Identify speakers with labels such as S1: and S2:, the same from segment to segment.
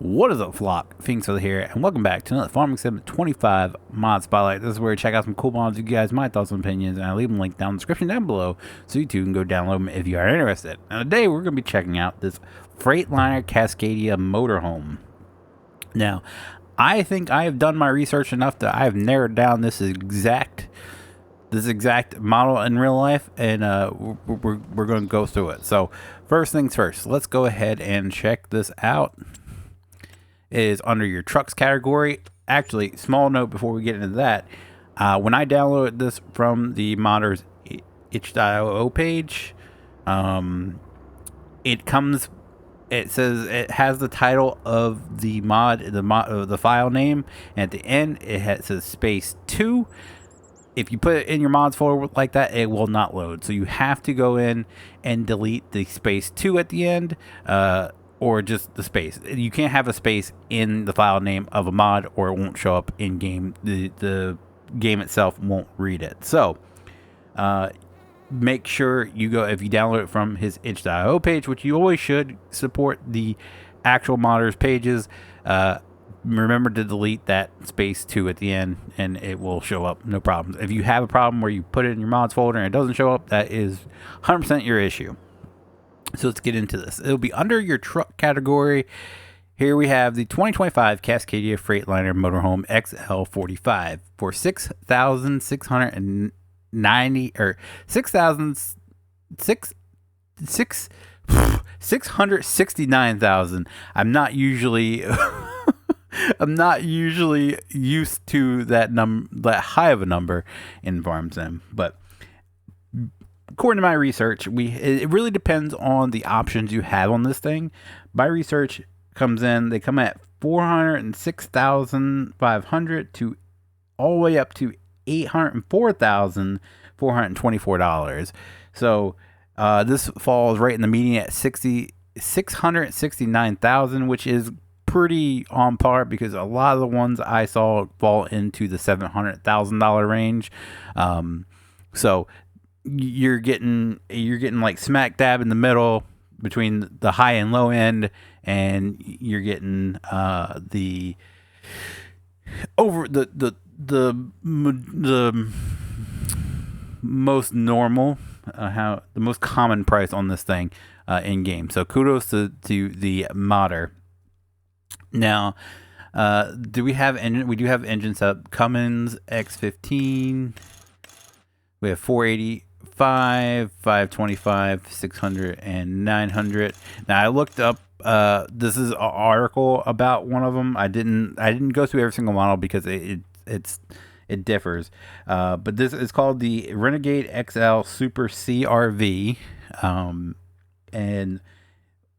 S1: What is up, flock? Feenix over here, and welcome back to another Farming Sim 25 mod spotlight. This is where we check out some cool mods, give you guys my thoughts and opinions, and I leave them linked down in the description down below, so you too can go download them if you are interested. And today we're going to be checking out this Freightliner Cascadia Motorhome. Now, I think I have done my research enough that I have narrowed down this exact model in real life, and we're going to go through it. So first things first, let's go ahead and check this out. It is under your trucks category. Actually, small note before we get into that, when I downloaded this from the modder's itch.io page, it says it has the title of the mod, the file name, and at the end it says space 2. If you put it in your mods folder like that, it will not load. So you have to go in and delete the space 2 at the end, or just the space. You can't have a space in the file name of a mod, or it won't show up in game. The game itself won't read it. So make sure you go, if you download it from his itch.io page, which you always should, support the actual modders pages. Remember to delete that space 2 at the end, and it will show up, no problems. If you have a problem where you put it in your mods folder and it doesn't show up, that is 100% your issue. So let's get into this. It'll be under your truck category. Here we have the 2025 Cascadia Freightliner Motorhome XL45 for $669,000. I'm not usually used to that high of a number in Farm Sim, but according to my research, it really depends on the options you have on this thing. My research they come at $406,500 to all the way up to $804,424. So this falls right in the median at $669,000, which is pretty on par, because a lot of the ones I saw fall into the $700,000 range. So you're getting like smack dab in the middle between the high and low end, and you're getting the most normal, the most common price on this thing in game. So kudos to the modder. Now, we do have engines up. Cummins X15. We have 485, 525, 600, and 900. Now I looked up. This is an article about one of them. I didn't go through every single model because it differs. But this is called the Renegade XL Super CRV, and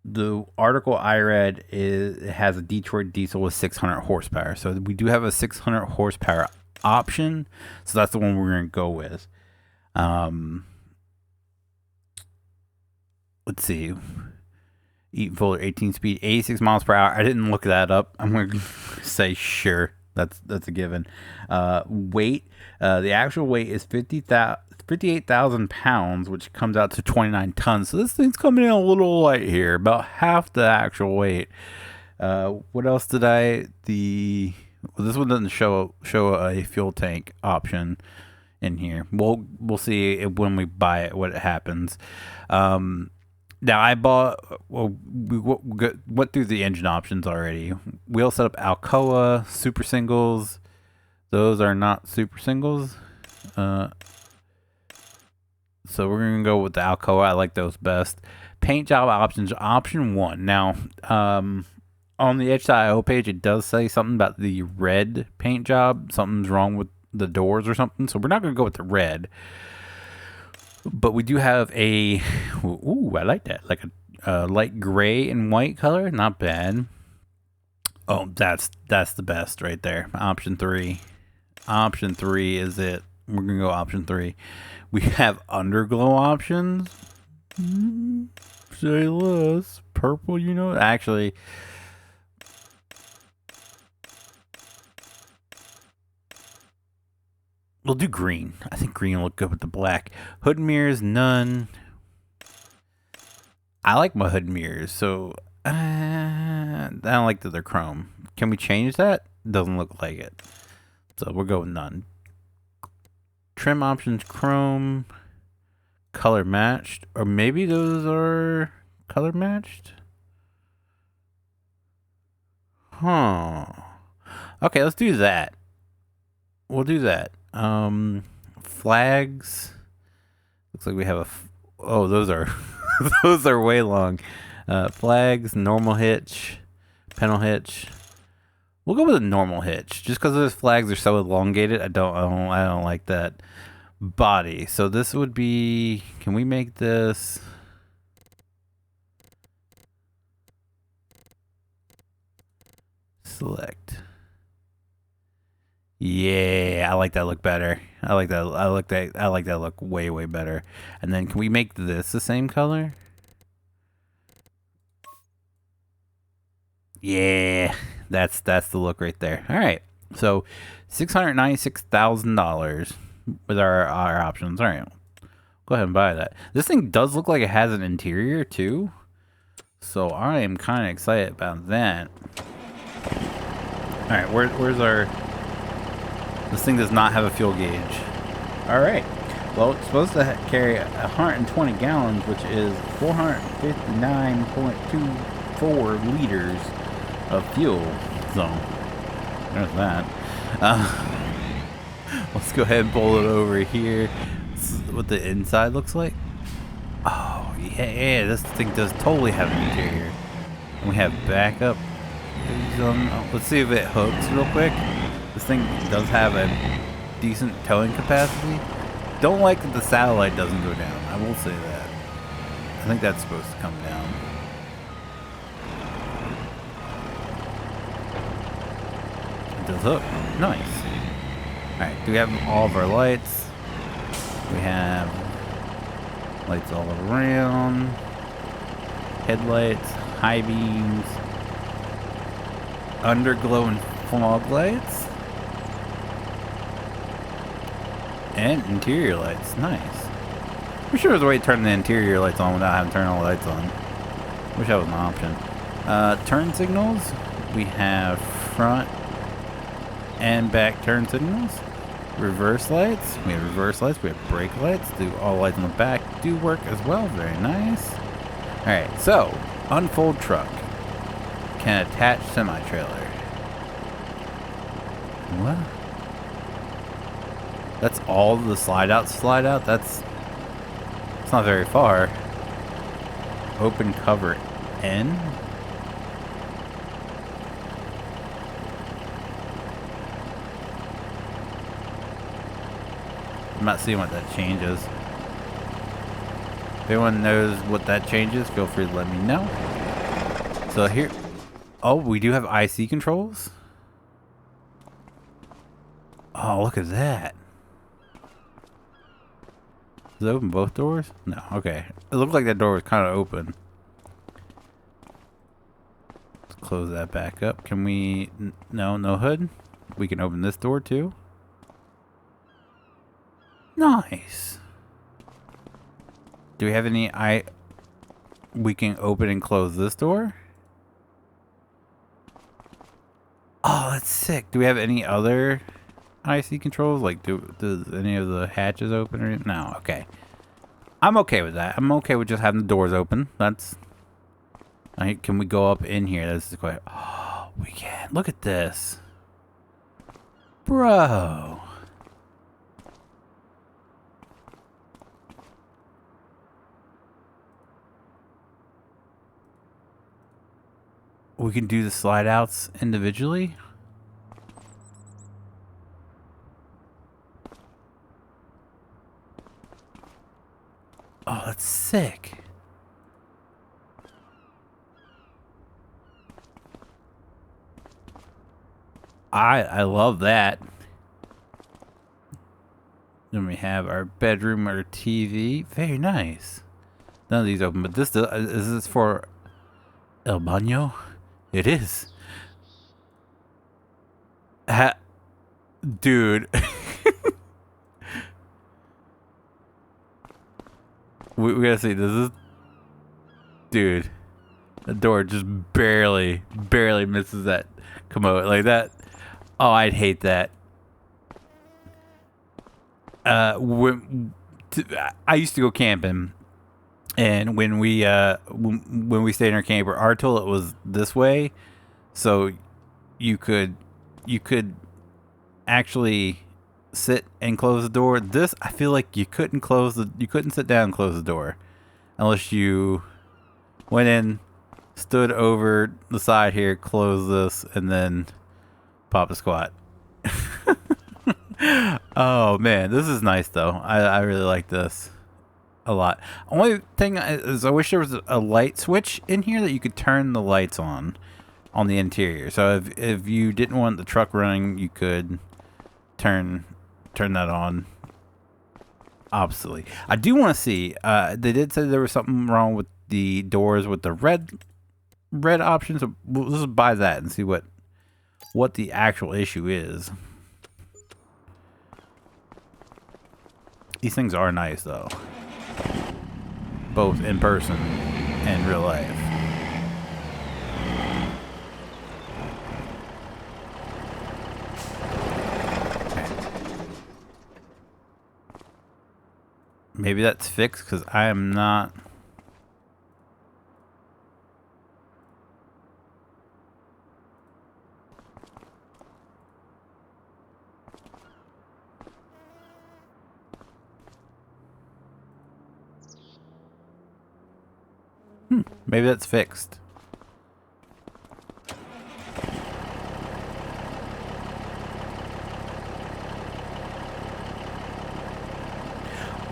S1: the article I read has a Detroit diesel with 600 horsepower. So we do have a 600 horsepower option. So that's the one we're going to go with. Let's see. Eaton Fuller 18 speed, 86 miles per hour. I didn't look that up. I'm going to say sure. That's a given. Weight. The actual weight is 58,000 pounds, which comes out to 29 tons. So this thing's coming in a little light here, about half the actual weight. What else did this one doesn't show a fuel tank option in here. We'll see when we buy it what happens. Now we went through the engine options already. Wheel setup Alcoa super singles. Those are not super singles. So we're gonna go with the Alcoa. I like those best. Paint job options, option 1. Now, on the itch.io page, it does say something about the red paint job. Something's wrong with the doors or something. So we're not gonna go with the red. But we do have I like that, like a light gray and white color. Not bad. Oh, that's the best right there. Option 3 is it. We're gonna go option 3. We have underglow options. Say less. Purple, actually. We'll do green. I think green will look good with the black. Hood mirrors, none. I like my hood mirrors, so I don't like that they're chrome. Can we change that? Doesn't look like it. So we'll go with none. Trim options, chrome, color matched, or maybe those are color matched. Huh. Okay, let's do that. We'll do that. Flags. Looks like we have a. Oh, those are those are way long. Flags, normal hitch, panel hitch. We'll go with a normal hitch, just because those flags are so elongated. I don't like that. Body. So this would be. Can we make this? Select. Yeah, I like that look better. I like that look way better. And then can we make this the same color? Yeah, that's the look right there. All right, so $696,000 with our options. All right, go ahead and buy that. This thing does look like it has an interior too, so I am kind of excited about that. All right, where's our? This thing does not have a fuel gauge. All right. Well, it's supposed to carry 120 gallons, which is 459.24 liters of fuel. So, there's that. Let's go ahead and pull it over here. This is what the inside looks like. Oh, yeah, this thing does totally have an interior. And we have backup. Let's see if it hooks real quick. This thing does have a decent towing capacity. Don't like that the satellite doesn't go down. I will say that. I think that's supposed to come down. It does hook. Nice. Alright, do we have all of our lights? We have lights all around. Headlights, high beams, underglow and fog lights. And interior lights, nice. I'm sure there's a way to turn the interior lights on without having to turn all the lights on. Wish that was an option. Turn signals. We have front and back turn signals. Reverse lights. We have reverse lights. We have brake lights. All lights on the back do work as well. Very nice. Alright, so unfold truck. Can attach semi-trailer. What? That's all the slide out. That's not very far. Open cover N. I'm not seeing what that changes. If anyone knows what that changes, feel free to let me know. So here, oh, we do have IC controls. Oh, look at that. Does it open both doors? No, okay. It looked like that door was kind of open. Let's close that back up. Can we... No hood? We can open this door too. Nice. Do we have any... We can open and close this door? Oh, that's sick. Do we have any other... IC controls? Like, does any of the hatches open or anything? No, okay. I'm okay with that. I'm okay with just having the doors open. That's... can we go up in here? This is quite... Oh, we can. Look at this. Bro. We can do the slide outs individually? Oh, that's sick. I love that. Then we have our bedroom or TV. Very nice. None of these open, but this is this for El Baño? It is. Dude. we gotta see. This is... Dude. The door just barely misses that commode like that. Oh, I'd hate that. I used to go camping, and when we stayed in our camper, our toilet was this way, so you could actually sit and close the door. This, I feel like you couldn't sit down and close the door unless you went in, stood over the side here, close this, and then pop a squat. Oh man, this is nice though. I really like this a lot. Only thing is I wish there was a light switch in here that you could turn the lights on the interior. So if you didn't want the truck running, you could turn that on. Obviously, I do want to see. They did say there was something wrong with the doors with the red options. So we'll just buy that and see what the actual issue is. These things are nice though, both in person and real life. Maybe that's fixed because I am not. Maybe that's fixed.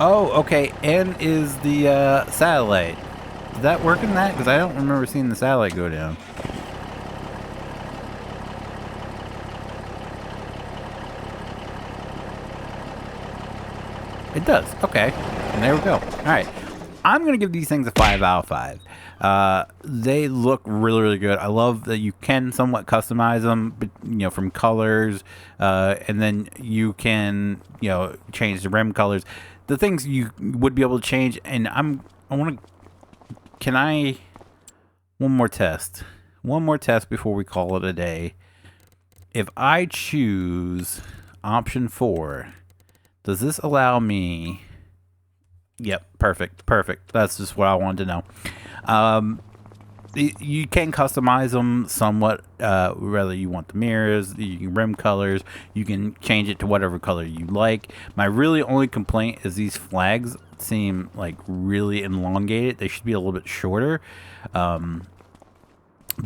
S1: Oh, okay. N is the satellite. Did that work in that? Because I don't remember seeing the satellite go down. It does. Okay. And there we go. All right. I'm going to give these things a 5 out of 5. They look really good. I love that you can somewhat customize them, but, from colors, and then you can, change the rim colors. The things you would be able to change, and one more test before we call it a day. If I choose option 4, does this allow me? Yep, perfect. That's just what I wanted to know. You can customize them somewhat, whether you want the mirrors, the rim colors. You can change it to whatever color you like. My really only complaint is these flags seem like really elongated. They should be a little bit shorter. But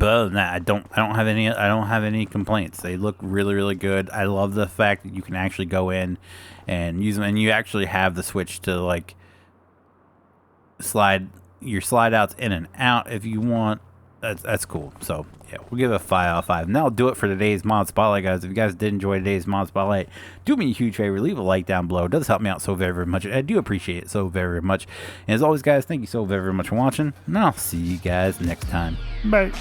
S1: other than that, I don't have any complaints. They look really good. I love the fact that you can actually go in and use them, and you actually have the switch to like slide your slide outs in and out if you want. That's cool. So yeah, we'll give it a 5 out of 5. And that'll do it for today's mod spotlight, guys. If you guys did enjoy today's mod spotlight, do me a huge favor, leave a like down below. It does help me out so very much. I do appreciate it so very much. And as always, guys, thank you so very much for watching, and I'll see you guys next time. Bye.